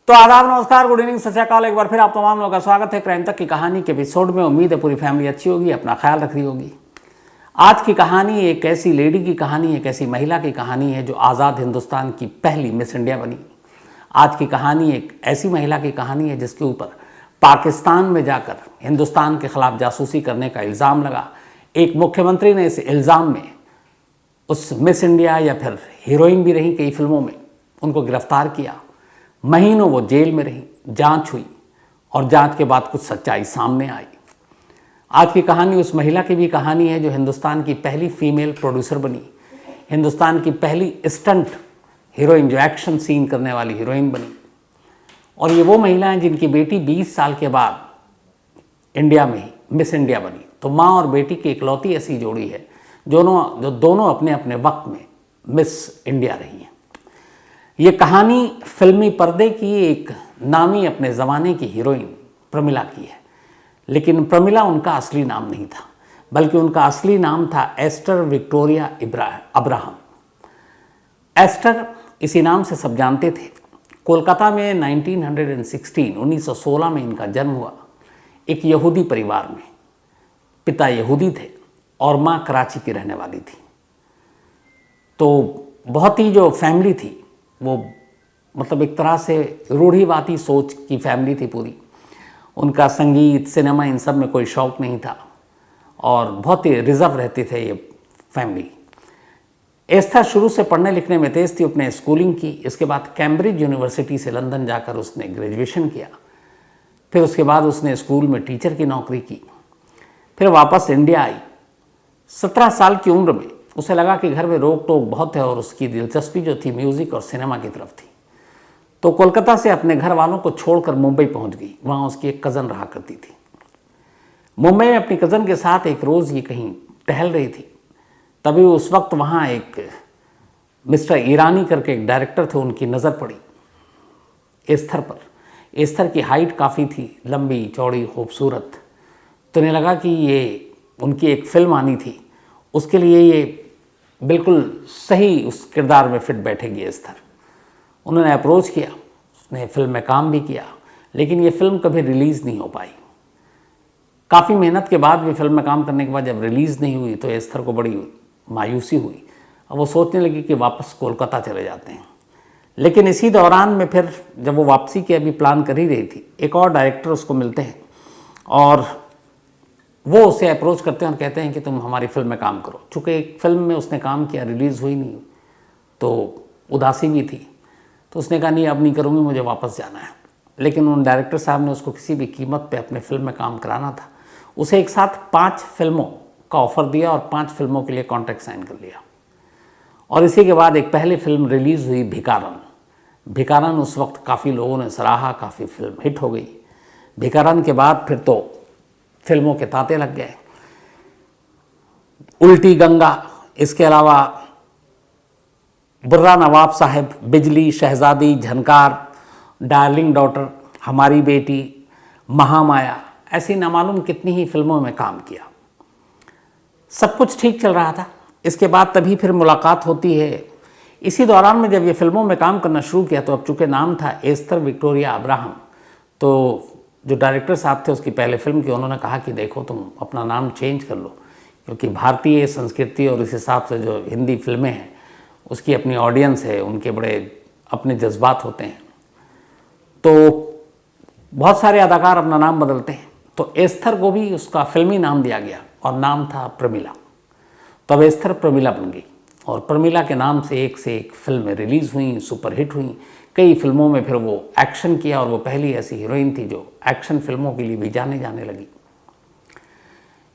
तो आदाब, नमस्कार, गुड इवनिंग, सत श्री अकाल। एक बार फिर आप तमाम लोगों का स्वागत है क्राइम तक की कहानी के एपिसोड में। उम्मीद है पूरी फैमिली अच्छी होगी, अपना ख्याल रख रही होगी। आज की कहानी एक ऐसी लेडी की कहानी, एक ऐसी महिला की कहानी है जो आज़ाद हिंदुस्तान की पहली मिस इंडिया बनी। आज की कहानी एक ऐसी महिला की कहानी है जिसके ऊपर पाकिस्तान में जाकर हिंदुस्तान के खिलाफ जासूसी करने का इल्ज़ाम लगा। एक मुख्यमंत्री ने इस इल्ज़ाम में उस मिस इंडिया या फिर हीरोइन भी रही कई फिल्मों में, उनको गिरफ्तार किया। महीनों वो जेल में रही, जांच हुई और जांच के बाद कुछ सच्चाई सामने आई। आज की कहानी उस महिला की भी कहानी है जो हिंदुस्तान की पहली फीमेल प्रोड्यूसर बनी, हिंदुस्तान की पहली स्टंट हीरोइन, जो एक्शन सीन करने वाली हीरोइन बनी। और ये वो महिला हैं जिनकी बेटी 20 साल के बाद इंडिया में ही मिस इंडिया बनी। तो माँ और बेटी की इकलौती ऐसी जोड़ी है जो दोनों अपने अपने वक्त में मिस इंडिया रही हैं। ये कहानी फिल्मी पर्दे की एक नामी अपने ज़माने की हीरोइन प्रमिला की है, लेकिन प्रमिला उनका असली नाम नहीं था, बल्कि उनका असली नाम था एस्टर विक्टोरिया अब्राहम। एस्टर इसी नाम से सब जानते थे। कोलकाता में 1916 में इनका जन्म हुआ, एक यहूदी परिवार में। पिता यहूदी थे और माँ कराची की रहने वाली थी। तो बहुत ही जो फैमिली थी वो मतलब एक तरह से रूढ़िवादी सोच की फैमिली थी पूरी। उनका संगीत, सिनेमा, इन सब में कोई शौक़ नहीं था और बहुत ही रिजर्व रहते थे ये फैमिली। एस्था शुरू से पढ़ने लिखने में तेज़ थी, अपने स्कूलिंग की। इसके बाद कैम्ब्रिज यूनिवर्सिटी से लंदन जाकर उसने ग्रेजुएशन किया। फिर उसके बाद उसने स्कूल में टीचर की नौकरी की। फिर वापस इंडिया आई। 17 साल की उम्र में उसे लगा कि घर में रोक टोक बहुत है और उसकी दिलचस्पी जो थी म्यूज़िक और सिनेमा की तरफ थी। तो कोलकाता से अपने घर वालों को छोड़कर मुंबई पहुंच गई। वहाँ उसकी एक कज़न रहा करती थी। मुंबई में अपनी कज़न के साथ एक रोज़ ये कहीं टहल रही थी, तभी उस वक्त वहाँ एक मिस्टर ईरानी करके एक डायरेक्टर थे, उनकी नज़र पड़ी एस्थर पर। एस्थर की हाइट काफ़ी थी, लंबी चौड़ी खूबसूरत। तो उन्हें लगा कि ये उनकी एक फ़िल्म आनी थी, उसके लिए ये बिल्कुल सही उस किरदार में फिट बैठेगी एस्थर। उन्होंने अप्रोच किया, उसने फिल्म में काम भी किया, लेकिन ये फिल्म कभी रिलीज़ नहीं हो पाई। काफ़ी मेहनत के बाद भी फिल्म में काम करने के बाद जब रिलीज़ नहीं हुई तो एस्थर को बड़ी मायूसी हुई। अब वो सोचने लगी कि वापस कोलकाता चले जाते हैं। लेकिन इसी दौरान में फिर जब वो वापसी की अभी प्लान कर ही रही थी, एक और डायरेक्टर उसको मिलते हैं और वो उसे अप्रोच करते हैं और कहते हैं कि तुम हमारी फिल्म में काम करो। चूँकि एक फिल्म में उसने काम किया, रिलीज़ हुई नहीं, तो उदासी भी थी। तो उसने कहा नहीं, अब नहीं करूँगी, मुझे वापस जाना है। लेकिन उन डायरेक्टर साहब ने उसको किसी भी कीमत पे अपने फिल्म में काम कराना था। उसे एक साथ 5 फिल्मों का ऑफ़र दिया और 5 फिल्मों के लिए कॉन्ट्रैक्ट साइन कर लिया। और इसी के बाद एक पहली फिल्म रिलीज़ हुई, भिकारन। भिकारन उस वक्त काफ़ी लोगों ने सराहा, काफ़ी फिल्म हिट हो गई। भिकारन के बाद फिर तो फिल्मों के तांते लग गए। उल्टी गंगा, इसके अलावा बुर्रा नवाब साहब, बिजली, शहजादी, झनकार, डार्लिंग डॉटर, हमारी बेटी, महामाया, ऐसी नामालूम कितनी ही फिल्मों में काम किया। सब कुछ ठीक चल रहा था। इसके बाद तभी फिर मुलाकात होती है। इसी दौरान में जब ये फिल्मों में काम करना शुरू किया तो अब चूँकि नाम था एस्थर विक्टोरिया अब्राहम, तो जो डायरेक्टर साहब थे उसकी पहले फिल्म की, उन्होंने कहा कि देखो तुम अपना नाम चेंज कर लो, क्योंकि भारतीय संस्कृति और इस हिसाब से जो हिंदी फिल्में हैं उसकी अपनी ऑडियंस है, उनके बड़े अपने जज्बात होते हैं। तो बहुत सारे अदाकार अपना नाम बदलते हैं। तो एस्थर को भी उसका फिल्मी नाम दिया गया और नाम था प्रमिला। तो अब एस्थर प्रमिला बन गई और प्रमिला के नाम से एक फिल्में रिलीज़ हुई, सुपरहिट हुई। कई फिल्मों में फिर वो एक्शन किया और वो पहली ऐसी हीरोइन थी जो एक्शन फिल्मों के लिए भी जाने लगी।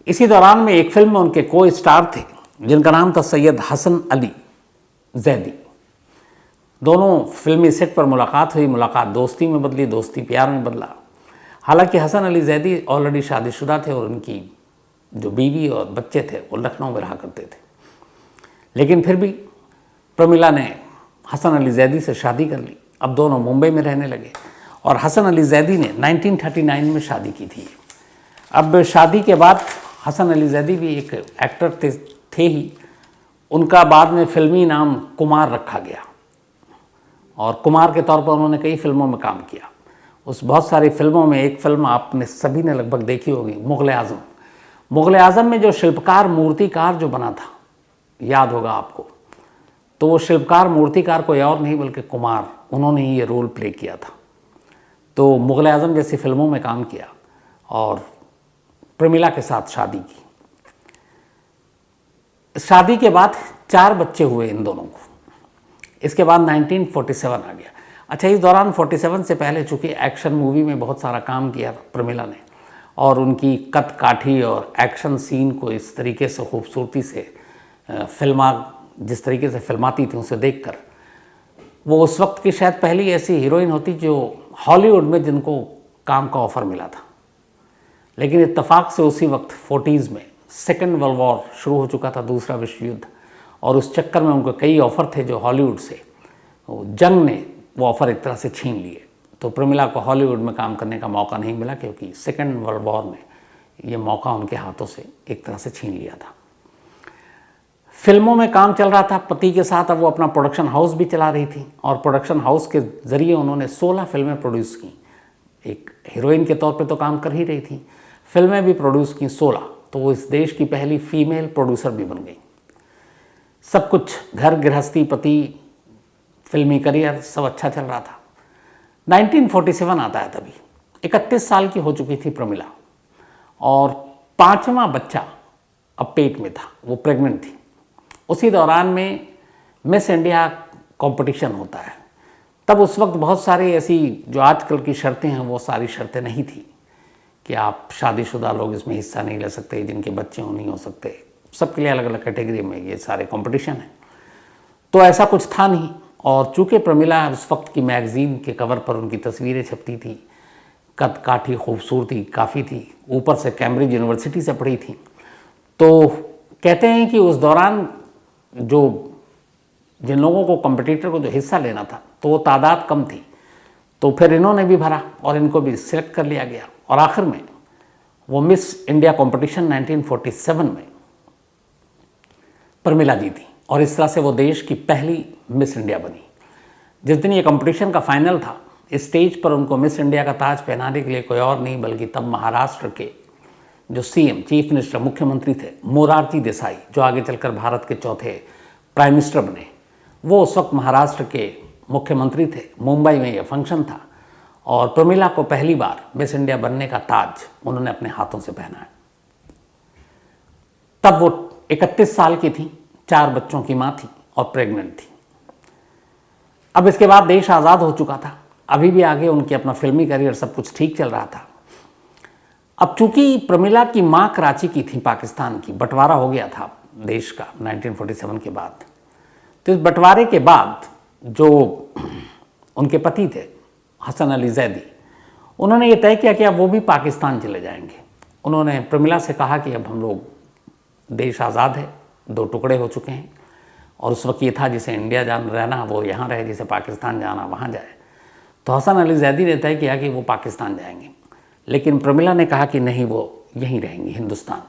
इसी दौरान में एक फिल्म में उनके को स्टार थे जिनका नाम था सैयद हसन अली जैदी। दोनों फिल्मी सेट पर मुलाकात हुई। मुलाकात दोस्ती में बदली, दोस्ती प्यार में बदला। हालांकि हसन अली जैदी ऑलरेडी शादीशुदा थे और उनकी जो बीवी और बच्चे थे वो लखनऊ में रहा करते थे। लेकिन फिर भी प्रमिला ने हसन अली जैदी से शादी कर ली। अब दोनों मुंबई में रहने लगे और हसन अली जैदी ने 1939 में शादी की थी। अब शादी के बाद हसन अली जैदी भी एक एक्टर थे ही। उनका बाद में फिल्मी नाम कुमार रखा गया और कुमार के तौर पर उन्होंने कई फिल्मों में काम किया। उस बहुत सारी फिल्मों में एक फिल्म आपने सभी ने लगभग देखी होगी, मुग़ल आज़म। मुग़ल आज़म में जो शिल्पकार मूर्तिकार जो बना था, याद होगा आपको, तो वो शिल्पकार मूर्तिकार कोई और नहीं बल्कि कुमार, उन्होंने ही ये रोल प्ले किया था। तो मुग़ल आज़म जैसी फिल्मों में काम किया और प्रमिला के साथ शादी की। शादी के बाद 4 बच्चे हुए इन दोनों को। इसके बाद 1947 आ गया। अच्छा, इस दौरान 47 से पहले चूँकि एक्शन मूवी में बहुत सारा काम किया प्रमिला ने, और उनकी कद काठी और एक्शन सीन को इस तरीके से खूबसूरती से जिस तरीके से फिल्माती थी, उसे देखकर वो उस वक्त की शायद पहली ऐसी हीरोइन होती जो हॉलीवुड में जिनको काम का ऑफ़र मिला था। लेकिन इत्तेफाक से उसी वक्त 40s में सेकेंड वर्ल्ड वॉर शुरू हो चुका था, दूसरा विश्व युद्ध, और उस चक्कर में उनको कई ऑफ़र थे जो हॉलीवुड से, जंग ने वो ऑफ़र एक तरह से छीन लिए। तो प्रमिला को हॉलीवुड में काम करने का मौका नहीं मिला क्योंकि सेकेंड वर्ल्ड वॉर ने ये मौका उनके हाथों से एक तरह से छीन लिया था। फिल्मों में काम चल रहा था पति के साथ, अब वो अपना प्रोडक्शन हाउस भी चला रही थी और प्रोडक्शन हाउस के ज़रिए उन्होंने 16 फिल्में प्रोड्यूस की। एक हीरोइन के तौर पे तो काम कर ही रही थी, फिल्में भी प्रोड्यूस की 16, तो वो इस देश की पहली फीमेल प्रोड्यूसर भी बन गई। सब कुछ, घर गृहस्थी, पति, फिल्मी करियर सब अच्छा चल रहा था। 1947 आता है, तभी 31 साल की हो चुकी थी प्रमिला और 5वां बच्चा अब पेट में था, वो प्रेग्नेंट थी। उसी दौरान में मिस इंडिया कंपटीशन होता है। तब उस वक्त बहुत सारी ऐसी जो आजकल की शर्तें हैं वो सारी शर्तें नहीं थी कि आप शादीशुदा लोग इसमें हिस्सा नहीं ले सकते, जिनके बच्चे हो नहीं हो सकते, सबके लिए अलग अलग कैटेगरी में ये सारे कंपटीशन हैं। तो ऐसा कुछ था नहीं। और चूँकि प्रमिला उस वक्त की मैगज़ीन के कवर पर उनकी तस्वीरें छपती थी, कद काठी खूबसूरती काफ़ी थी, ऊपर से कैम्ब्रिज यूनिवर्सिटी से पढ़ी थी, तो कहते हैं कि उस दौरान जिन लोगों को कॉम्पिटिटर को जो हिस्सा लेना था तो वो तादाद कम थी, तो फिर इन्होंने भी भरा और इनको भी सिलेक्ट कर लिया गया और आखिर में वो मिस इंडिया कंपटीशन 1947 में प्रमिला जीती और इस तरह से वो देश की पहली मिस इंडिया बनी। जिस दिन ये कंपटीशन का फाइनल था, इस स्टेज पर उनको मिस इंडिया का ताज पहनाने के लिए कोई और नहीं बल्कि तब महाराष्ट्र के जो सीएम, चीफ मिनिस्टर, मुख्यमंत्री थे, मोरारजी देसाई, जो आगे चलकर भारत के चौथे प्राइम मिनिस्टर बने, वो उस वक्त महाराष्ट्र के मुख्यमंत्री थे। मुंबई में ये फंक्शन था और प्रमिला को पहली बार मिस इंडिया बनने का ताज उन्होंने अपने हाथों से पहनाया। तब वो 31 साल की थी, 4 बच्चों की माँ थी और प्रेग्नेंट थी। अब इसके बाद देश आज़ाद हो चुका था, अभी भी आगे उनकी अपना फिल्मी करियर सब कुछ ठीक चल रहा था। अब चूंकि प्रमिला की माँ कराची की थी, पाकिस्तान की, बंटवारा हो गया था देश का 1947 के बाद, तो इस बंटवारे के बाद जो उनके पति थे हसन अली जैदी, उन्होंने ये तय किया कि अब वो भी पाकिस्तान चले जाएंगे। उन्होंने प्रमिला से कहा कि अब हम लोग, देश आज़ाद है, 2 टुकड़े हो चुके हैं और उस वक्त ये था जिसे इंडिया रहना वो यहाँ रहे, जिसे पाकिस्तान जाना वहाँ जाए। तो हसन अली जैदी ने तय किया कि वो पाकिस्तान जाएंगे, लेकिन प्रमिला ने कहा कि नहीं, वो यहीं रहेंगी, हिंदुस्तान।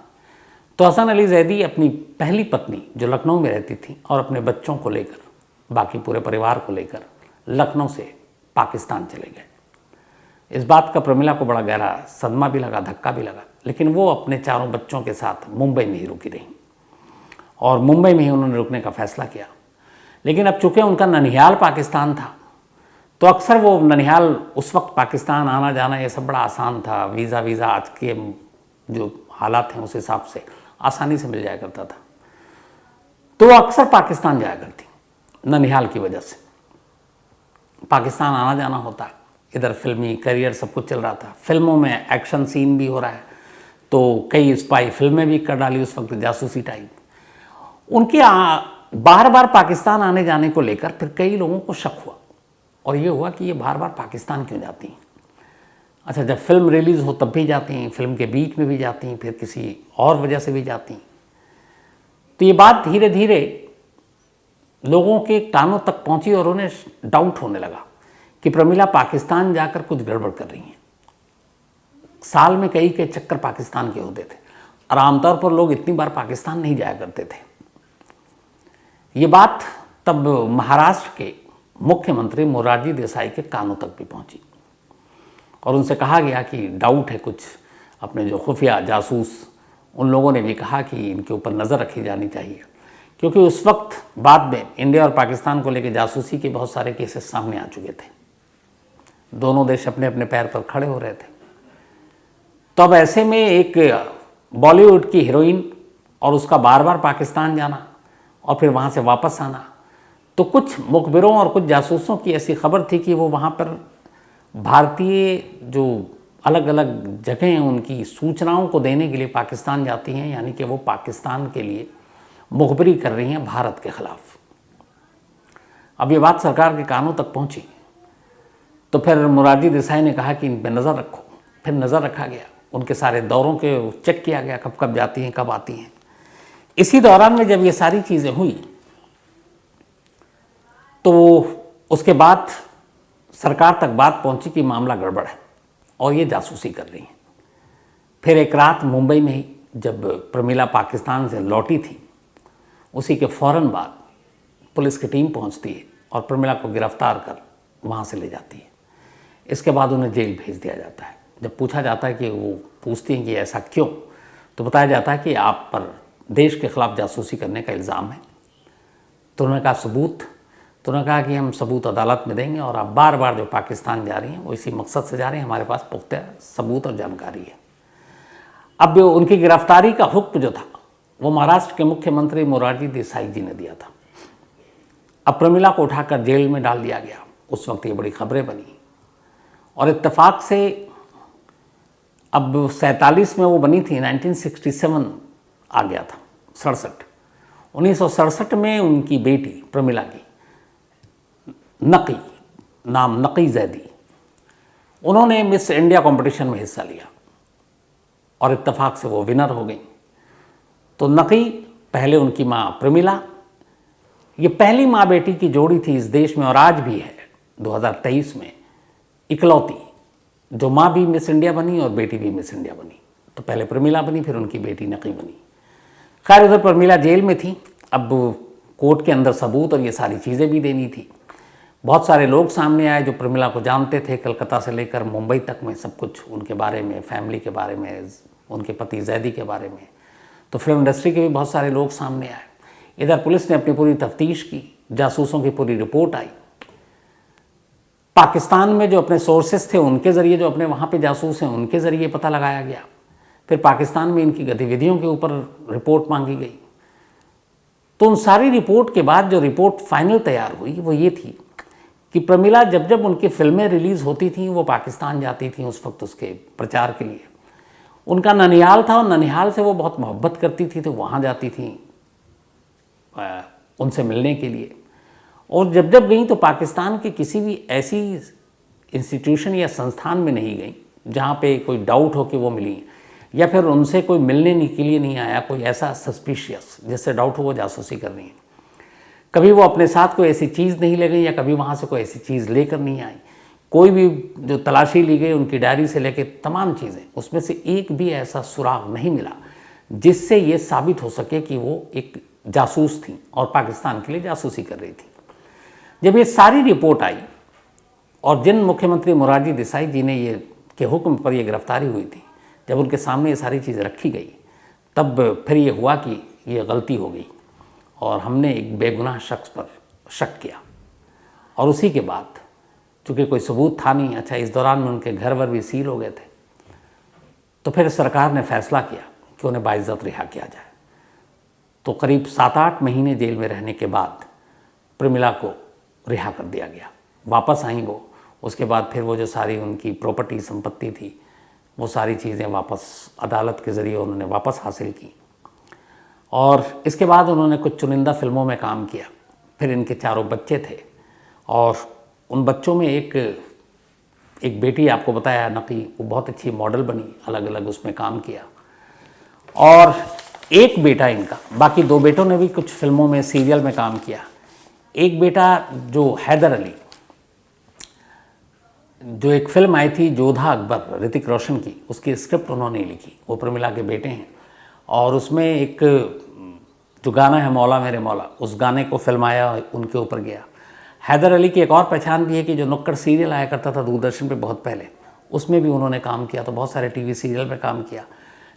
तो हसन अली जैदी अपनी पहली पत्नी जो लखनऊ में रहती थी और अपने बच्चों को लेकर, बाकी पूरे परिवार को लेकर लखनऊ से पाकिस्तान चले गए। इस बात का प्रमिला को बड़ा गहरा सदमा भी लगा, धक्का भी लगा, लेकिन वो अपने 4 बच्चों के साथ मुंबई में ही रुकी रहीं और मुंबई में ही उन्होंने रुकने का फैसला किया। लेकिन अब चूँकि उनका ननिहाल पाकिस्तान था, तो अक्सर वो ननिहाल, उस वक्त पाकिस्तान आना जाना ये सब बड़ा आसान था, वीज़ा आज के जो हालात हैं उस हिसाब से आसानी से मिल जाया करता था, तो वो अक्सर पाकिस्तान जाया करती ननिहाल की वजह से। पाकिस्तान आना जाना होता, इधर फिल्मी करियर सब कुछ चल रहा था, फिल्मों में एक्शन सीन भी हो रहा है, तो कई स्पाई फिल्में भी कर डाली उस वक्त, जासूसी टाइप। उनके बार बार पाकिस्तान आने जाने को लेकर फिर कई लोगों को शक हुआ और ये हुआ कि ये बार बार पाकिस्तान क्यों जाती हैं। अच्छा, जब फिल्म रिलीज़ हो तब भी जाती हैं, फिल्म के बीच में भी जाती हैं, फिर किसी और वजह से भी जाती हैं। तो ये बात धीरे धीरे लोगों के कानों तक पहुंची और उन्हें डाउट होने लगा कि प्रमिला पाकिस्तान जाकर कुछ गड़बड़ कर रही हैं। साल में कई चक्कर पाकिस्तान के होते थे और आमतौर पर लोग इतनी बार पाकिस्तान नहीं जाया करते थे। ये बात तब महाराष्ट्र के मुख्यमंत्री मोरारजी देसाई के कानों तक भी पहुंची और उनसे कहा गया कि डाउट है कुछ, अपने जो खुफिया जासूस उन लोगों ने भी कहा कि इनके ऊपर नज़र रखी जानी चाहिए, क्योंकि उस वक्त बाद में इंडिया और पाकिस्तान को लेकर जासूसी के बहुत सारे केसेस सामने आ चुके थे। दोनों देश अपने अपने पैर पर खड़े हो रहे थे। तो अब ऐसे में एक बॉलीवुड की हीरोइन और उसका बार बार पाकिस्तान जाना और फिर वहाँ से वापस आना, तो कुछ मुखबिरों और कुछ जासूसों की ऐसी खबर थी कि वो वहाँ पर भारतीय जो अलग अलग जगह हैं उनकी सूचनाओं को देने के लिए पाकिस्तान जाती हैं, यानी कि वो पाकिस्तान के लिए मुखबिरी कर रही हैं भारत के खिलाफ। अब ये बात सरकार के कानों तक पहुंची तो फिर मोरारजी देसाई ने कहा कि इन पर नज़र रखो। फिर नज़र रखा गया, उनके सारे दौरों के चेक किया गया, कब कब जाती हैं, कब आती हैं। इसी दौरान में जब ये सारी चीज़ें हुई तो उसके बाद सरकार तक बात पहुंची कि मामला गड़बड़ है और ये जासूसी कर रही हैं। फिर एक रात मुंबई में ही जब प्रमिला पाकिस्तान से लौटी थी, उसी के फ़ौरन बाद पुलिस की टीम पहुंचती है और प्रमिला को गिरफ्तार कर वहाँ से ले जाती है। इसके बाद उन्हें जेल भेज दिया जाता है। जब पूछा जाता है कि वो पूछती हैं कि ऐसा क्यों, तो बताया जाता है कि आप पर देश के ख़िलाफ़ जासूसी करने का इल्ज़ाम है। तो उन्होंने कहा सबूत, तो उन्होंने कहा कि हम सबूत अदालत में देंगे और आप बार बार जो पाकिस्तान जा रही हैं वो इसी मकसद से जा रही हैं, हमारे पास पुख्ता सबूत और जानकारी है। अब उनकी गिरफ्तारी का हुक्म जो था वो महाराष्ट्र के मुख्यमंत्री मोरारजी देसाई जी ने दिया था। अब प्रमिला को उठाकर जेल में डाल दिया गया। उस वक्त ये बड़ी खबरें बनी और इत्तेफाक से अब 47 में वो बनी थी, 1967 आ गया था, 1967 में उनकी बेटी प्रमिला की नकी, नाम नकी जैदी, उन्होंने मिस इंडिया कंपटीशन में हिस्सा लिया और इत्तेफाक से वो विनर हो गई। तो नकी, पहले उनकी माँ प्रमिला, ये पहली माँ बेटी की जोड़ी थी इस देश में और आज भी है 2023 में इकलौती, जो माँ भी मिस इंडिया बनी और बेटी भी मिस इंडिया बनी। तो पहले प्रमिला बनी, फिर उनकी बेटी नकी बनी। खैर उधर प्रमिला जेल में थी। अब कोर्ट के अंदर सबूत और ये सारी चीज़ें भी देनी थी। बहुत सारे लोग सामने आए जो प्रमिला को जानते थे, कलकत्ता से लेकर मुंबई तक में सब कुछ उनके बारे में, फैमिली के बारे में, उनके पति जैदी के बारे में। तो फिल्म इंडस्ट्री के भी बहुत सारे लोग सामने आए। इधर पुलिस ने अपनी पूरी तफ्तीश की, जासूसों की पूरी रिपोर्ट आई। पाकिस्तान में जो अपने सोर्सेस थे उनके ज़रिए, जो अपने वहाँ पे जासूस हैं उनके ज़रिए पता लगाया गया। फिर पाकिस्तान में इनकी गतिविधियों के ऊपर रिपोर्ट मांगी गई। तो उन सारी रिपोर्ट के बाद जो रिपोर्ट फाइनल तैयार हुई वो ये थी कि प्रमिला जब जब उनकी फिल्में रिलीज़ होती थी वो पाकिस्तान जाती थी उस वक्त उसके प्रचार के लिए। उनका ननिहाल था और ननिहाल से वो बहुत मोहब्बत करती थी, तो वहाँ जाती थी उनसे मिलने के लिए। और जब जब गई तो पाकिस्तान के किसी भी ऐसी इंस्टीट्यूशन या संस्थान में नहीं गई जहाँ पे कोई डाउट हो कि वो मिली, या फिर उनसे कोई मिलने के लिए नहीं आया, कोई ऐसा सस्पिशियस जिससे डाउट हो वो जासूसी कर रही है। कभी वो अपने साथ कोई ऐसी चीज़ नहीं ले गई या कभी वहाँ से कोई ऐसी चीज़ लेकर नहीं आई। कोई भी जो तलाशी ली गई उनकी डायरी से लेकर तमाम चीज़ें, उसमें से एक भी ऐसा सुराग नहीं मिला जिससे ये साबित हो सके कि वो एक जासूस थी और पाकिस्तान के लिए जासूसी कर रही थी। जब ये सारी रिपोर्ट आई और जिन मुख्यमंत्री मोरारजी देसाई जी ने ये के हुक्म पर ये गिरफ्तारी हुई थी, जब उनके सामने ये सारी चीज़ रखी गई, तब फिर ये हुआ कि ये गलती हो गई और हमने एक बेगुनाह शख्स पर शक किया। और उसी के बाद चूँकि कोई सबूत था नहीं, अच्छा इस दौरान में उनके घर वर भी सील हो गए थे, तो फिर सरकार ने फैसला किया कि उन्हें बाइज्जत रिहा किया जाए। तो करीब 7-8 महीने जेल में रहने के बाद प्रमिला को रिहा कर दिया गया। वापस आई वो, उसके बाद फिर वो जो सारी उनकी प्रॉपर्टी संपत्ति थी वो सारी चीज़ें वापस अदालत के ज़रिए उन्होंने वापस हासिल की। और इसके बाद उन्होंने कुछ चुनिंदा फिल्मों में काम किया। फिर इनके 4 बच्चे थे और उन बच्चों में एक बेटी आपको बताया नकी, वो बहुत अच्छी मॉडल बनी, अलग अलग उसमें काम किया। और एक बेटा इनका, बाकी 2 बेटों ने भी कुछ फिल्मों में, सीरियल में काम किया। एक बेटा जो हैदर अली, जो एक फिल्म आई थी जोधा अकबर ऋतिक रोशन की, उसकी स्क्रिप्ट उन्होंने लिखी, वो प्रमिला के बेटे हैं। और उसमें एक जो गाना है मौला मेरे मौला, उस गाने को फिल्माया, उनके ऊपर गया। हैदर अली की एक और पहचान भी है कि जो नुक्कड़ सीरियल आया करता था दूरदर्शन पे बहुत पहले, उसमें भी उन्होंने काम किया, तो बहुत सारे टीवी सीरियल में काम किया।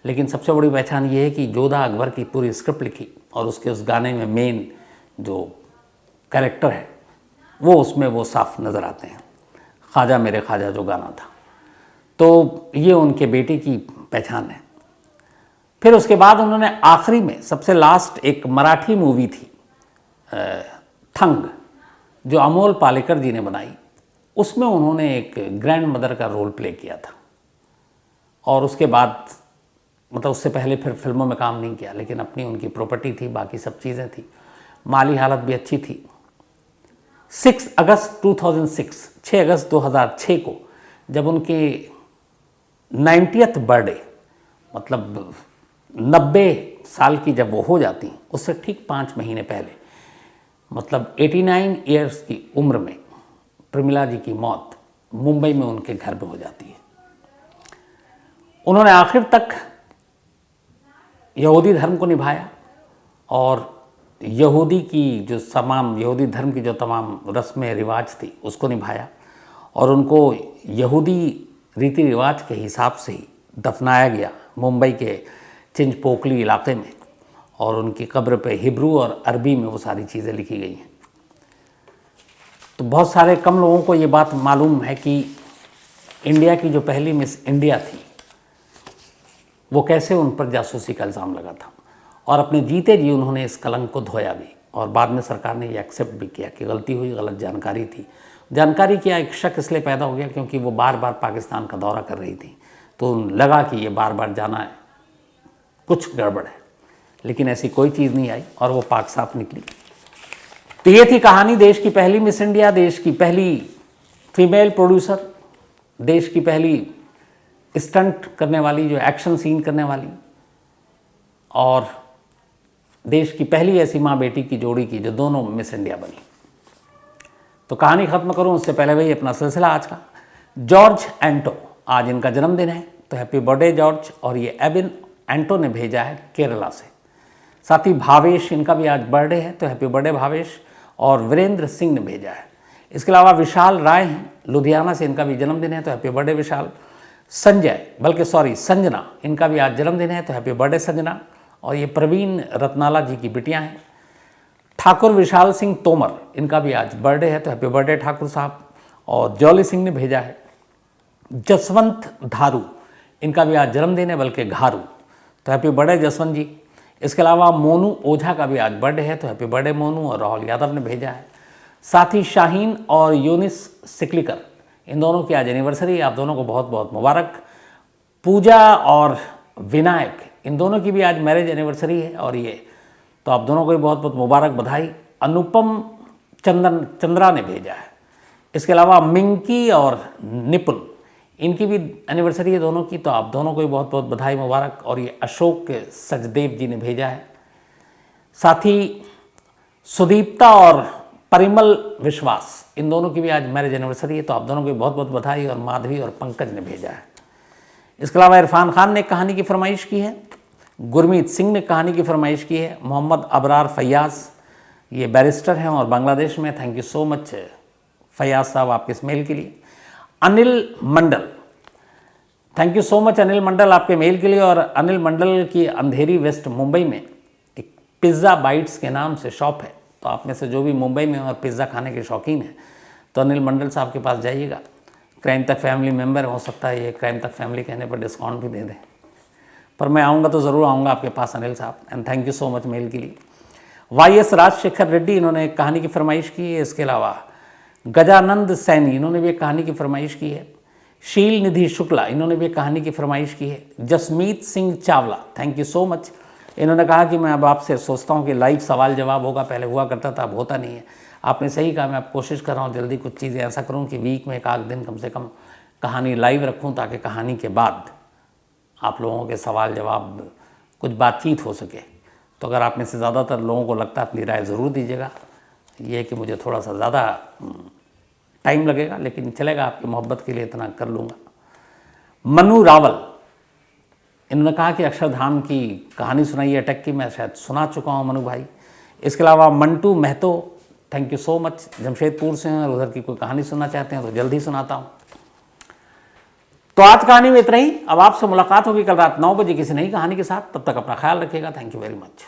लेकिन सबसे बड़ी पहचान ये है कि जोधा अकबर की पूरी स्क्रिप्ट लिखी और उसके उस गाने में मेन जो कैरेक्टर है वो उसमें वो साफ नज़र आते हैं, ख्वाजा मेरे ख्वाजा जो गाना था। तो ये उनके बेटे की पहचान है। फिर उसके बाद उन्होंने आखिरी में सबसे लास्ट एक मराठी मूवी थी ठंग, जो अमोल पालेकर जी ने बनाई, उसमें उन्होंने एक ग्रैंड मदर का रोल प्ले किया था। और उसके बाद मतलब उससे पहले फिर फिल्मों में काम नहीं किया, लेकिन अपनी उनकी प्रॉपर्टी थी, बाकी सब चीज़ें थी, माली हालत भी अच्छी थी। 6 अगस्त 2006 को जब उनके 90th बर्थडे, मतलब 90 साल की जब वो हो जाती, उससे ठीक 5 महीने पहले, मतलब 89 ईयर्स की उम्र में प्रमिला जी की मौत मुंबई में उनके घर में हो जाती है। उन्होंने आखिर तक यहूदी धर्म को निभाया और यहूदी धर्म की जो तमाम रस्में रिवाज थी उसको निभाया, और उनको यहूदी रीति रिवाज के हिसाब से ही दफनाया गया मुंबई के चिंचपोकली इलाके में, और उनकी कब्र पे हिब्रू और अरबी में वो सारी चीज़ें लिखी गई हैं। तो बहुत सारे कम लोगों को ये बात मालूम है कि इंडिया की जो पहली मिस इंडिया थी वो कैसे उन पर जासूसी का इल्ज़ाम लगा था, और अपने जीते जी उन्होंने इस कलंक को धोया भी, और बाद में सरकार ने ये एक्सेप्ट भी किया कि गलती हुई, गलत जानकारी थी। जानकारी किया एक शक इसलिए पैदा हो गया क्योंकि वो बार बार पाकिस्तान का दौरा कर रही थी, तो लगा कि ये बार बार जाना है, कुछ गड़बड़ है, लेकिन ऐसी कोई चीज़ नहीं आई और वो पाक साफ निकली। तो ये थी कहानी देश की पहली मिस इंडिया, देश की पहली फीमेल प्रोड्यूसर, देश की पहली स्टंट करने वाली, जो एक्शन सीन करने वाली, और देश की पहली ऐसी माँ बेटी की जोड़ी की जो दोनों मिस इंडिया बनी। तो कहानी ख़त्म करूं उससे पहले वही अपना सिलसिला आज का। जॉर्ज एंटो, आज इनका जन्मदिन है, तो हैप्पी बर्थडे जॉर्ज। और ये एबिन एंटो ने भेजा है केरला से। साथ ही भावेश, इनका भी आज बर्थडे है, तो हैप्पी बर्थडे भावेश। और वीरेंद्र सिंह ने भेजा है। इसके अलावा विशाल राय हैं लुधियाना से, इनका भी जन्मदिन है, तो हैप्पी बर्थडे विशाल। संजना, इनका भी आज जन्मदिन है, तो हैप्पी बर्थडे संजना। और ये प्रवीण रत्नाला जी की बिटियां हैं। ठाकुर विशाल सिंह तोमर, इनका भी आज बर्थडे है, तो हैप्पी बर्थडे ठाकुर साहब। और जॉली सिंह ने भेजा है। जसवंत धारू, इनका भी आज जन्मदिन है, बल्कि घारू, तो हैप्पी बर्थडे जसवंत जी। इसके अलावा मोनू ओझा का भी आज बर्थडे है, तो हैप्पी बर्थडे मोनू। और राहुल यादव ने भेजा है। साथ ही शाहीन और यूनिस सिकलिकर, इन दोनों की आज एनिवर्सरी, आप दोनों को बहुत बहुत मुबारक। पूजा और विनायक, इन दोनों की भी आज मैरिज एनिवर्सरी है, और ये तो आप दोनों को भी बहुत बहुत मुबारक, बधाई। अनुपम चंद्रा ने भेजा है। इसके अलावा मिंकी और निपुल, इनकी भी एनिवर्सरी है दोनों की, तो आप दोनों को भी बहुत बहुत बधाई मुबारक। और ये अशोक सचदेव जी ने भेजा है। साथ ही सुदीप्ता और परिमल विश्वास, इन दोनों की भी आज मैरिज एनिवर्सरी है, तो आप दोनों को भी बहुत बहुत बधाई। और माधवी और पंकज ने भेजा है। इसके अलावा इरफान खान ने कहानी की फरमाइश की है। गुरमीत सिंह ने कहानी की फरमाइश की है। मोहम्मद अबरार फैयाज, ये बैरिस्टर हैं और बांग्लादेश में। Thank you so much Faiyaz Sahab आपके इस मेल के लिए। Anil Mandal, thank you so much Anil Mandal आपके मेल के लिए। और अनिल मंडल की अंधेरी वेस्ट मुंबई में एक पिज़्ज़ा बाइट्स के नाम से शॉप है, तो आप में से जो भी मुंबई में और पिज़्ज़ा खाने के शौकीन हैं तो अनिल मंडल साहब के पास जाइएगा। क्राइम तक फैमिली मेंबर हो सकता है ये क्राइम तक फैमिली कहने पर डिस्काउंट भी दे दें, पर मैं आऊँगा तो ज़रूर आऊँगा आपके पास अनिल साहब। And thank you so much mail के लिए। YS राजशेखर रेड्डी, इन्होंने एक कहानी की फरमाइश की है। इसके अलावा गजानंद सैनी, इन्होंने भी एक कहानी की फरमाइश की है। शील निधि शुक्ला, इन्होंने भी एक कहानी की फरमाइश की है। Jasmeet Singh Chawla, thank you so much. इन्होंने कहा कि मैं अब आपसे सोचता हूँ कि लाइव सवाल जवाब होगा, पहले हुआ करता था, अब होता नहीं है। आपने सही कहा, मैं अब कोशिश कर रहा हूँ जल्दी कुछ चीज़ें ऐसा करूँ कि वीक में एक आध दिन कम से कम कहानी लाइव रखूँ, ताकि कहानी के बाद आप लोगों के सवाल जवाब कुछ बातचीत हो सके। तो अगर आप में से ज़्यादातर लोगों को लगता है, अपनी राय ज़रूर दीजिएगा। ये है कि मुझे थोड़ा सा ज़्यादा टाइम लगेगा, लेकिन चलेगा, आपकी मोहब्बत के लिए इतना कर लूँगा। मनु रावल, इन्होंने कहा कि अक्षरधाम की कहानी सुनाई अटक की, मैं शायद सुना चुका हूँ मनु भाई। इसके अलावा Mantu Mahato, thank you so much. Jamshedpur से हैं और उधर की कोई कहानी सुनना चाहते हैं तो जल्दी सुनाता हूँ। तो आज कहानी में इतना ही। अब आपसे मुलाकात होगी कल रात 9 बजे किसी नई कहानी के साथ। तब तक अपना ख्याल रखिएगा। Thank you very much.